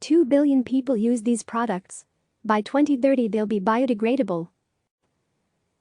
2 billion people use these products. By 2030 they'll be biodegradable.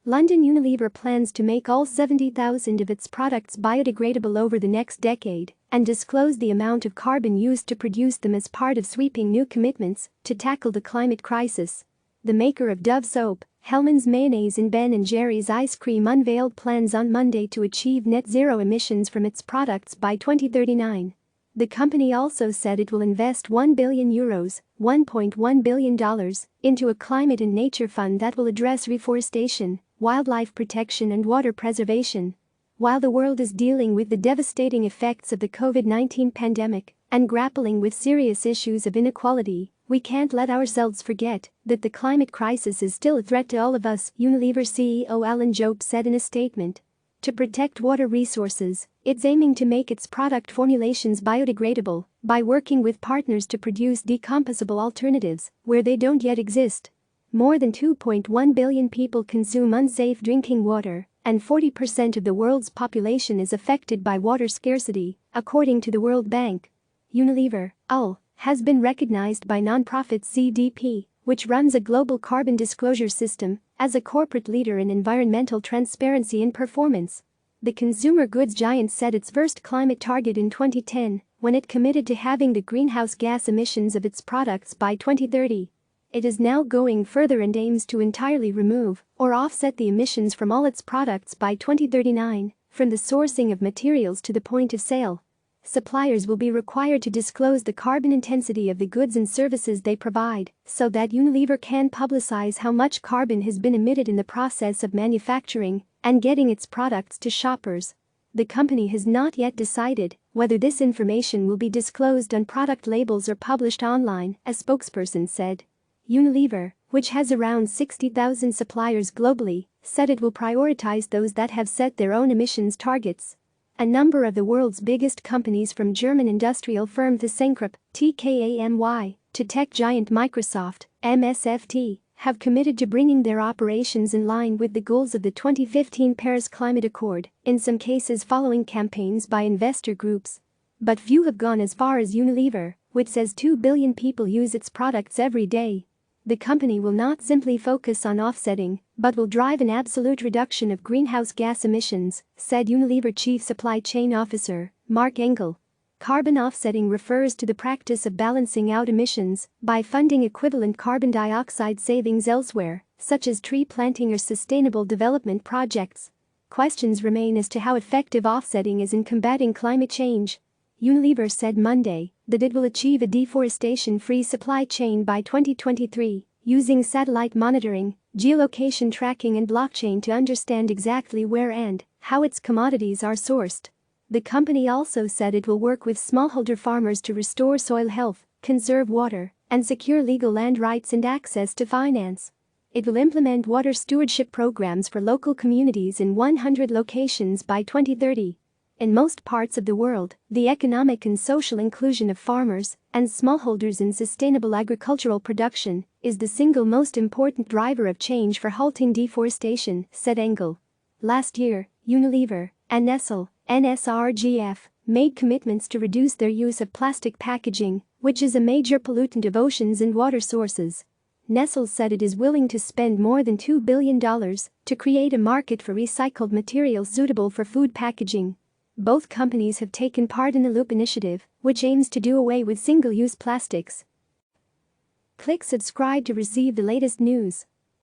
London Unilever plans to make all 70,000 of its products biodegradable over the next decade and disclose the amount of carbon used to produce them as part of sweeping new commitments to tackle the climate crisis. The maker of Dove soap, Hellmann's mayonnaise and Ben & Jerry's ice cream unveiled plans on Monday to achieve net zero emissions from its products by 2039. The company also said it will invest €1 billion, $1.1 billion, into a climate and nature fund that will address reforestation, wildlife protection and water preservation. While the world is dealing with the devastating effects of the COVID-19 pandemic and grappling with serious issues of inequality, we can't let ourselves forget that the climate crisis is still a threat to all of us, Unilever CEO Alan Jope said in a statement. To protect water resources, it's aiming to make its product formulations biodegradable by working with partners to produce decomposable alternatives where they don't yet exist. More than 2.1 billion people consume unsafe drinking water, and 40% of the world's population is affected by water scarcity, according to the World Bank. Unilever, UL, has been recognized by nonprofit CDP, which runs a global carbon disclosure system, as a corporate leader in environmental transparency and performance. The consumer goods giant set its first climate target in 2010 when it committed to halving the greenhouse gas emissions of its products by 2030. It is now going further and aims to entirely remove or offset the emissions from all its products by 2039, from the sourcing of materials to the point of sale. Suppliers will be required to disclose the carbon intensity of the goods and services they provide so that Unilever can publicize how much carbon has been emitted in the process of manufacturing and getting its products to shoppers. The company has not yet decided whether this information will be disclosed on product labels or published online, a spokesperson said. Unilever, which has around 60,000 suppliers globally, said it will prioritize those that have set their own emissions targets. A number of the world's biggest companies, from German industrial firm ThyssenKrupp, TKAMY, to tech giant Microsoft, MSFT, have committed to bringing their operations in line with the goals of the 2015 Paris Climate Accord, in some cases following campaigns by investor groups. But few have gone as far as Unilever, which says 2 billion people use its products every day. The company will not simply focus on offsetting, but will drive an absolute reduction of greenhouse gas emissions, said Unilever Chief Supply Chain Officer, Mark Engel. Carbon offsetting refers to the practice of balancing out emissions by funding equivalent carbon dioxide savings elsewhere, such as tree planting or sustainable development projects. Questions remain as to how effective offsetting is in combating climate change. Unilever said Monday that it will achieve a deforestation-free supply chain by 2023, using satellite monitoring, geolocation tracking and blockchain to understand exactly where and how its commodities are sourced. The company also said it will work with smallholder farmers to restore soil health, conserve water, and secure legal land rights and access to finance. It will implement water stewardship programs for local communities in 100 locations by 2030. In most parts of the world, the economic and social inclusion of farmers and smallholders in sustainable agricultural production is the single most important driver of change for halting deforestation, said Engel. Last year, Unilever and Nestle, NSRGF, made commitments to reduce their use of plastic packaging, which is a major pollutant of oceans and water sources. Nestle said it is willing to spend more than $2 billion to create a market for recycled materials suitable for food packaging. Both companies have taken part in the Loop initiative, which aims to do away with single-use plastics. Click subscribe to receive the latest news.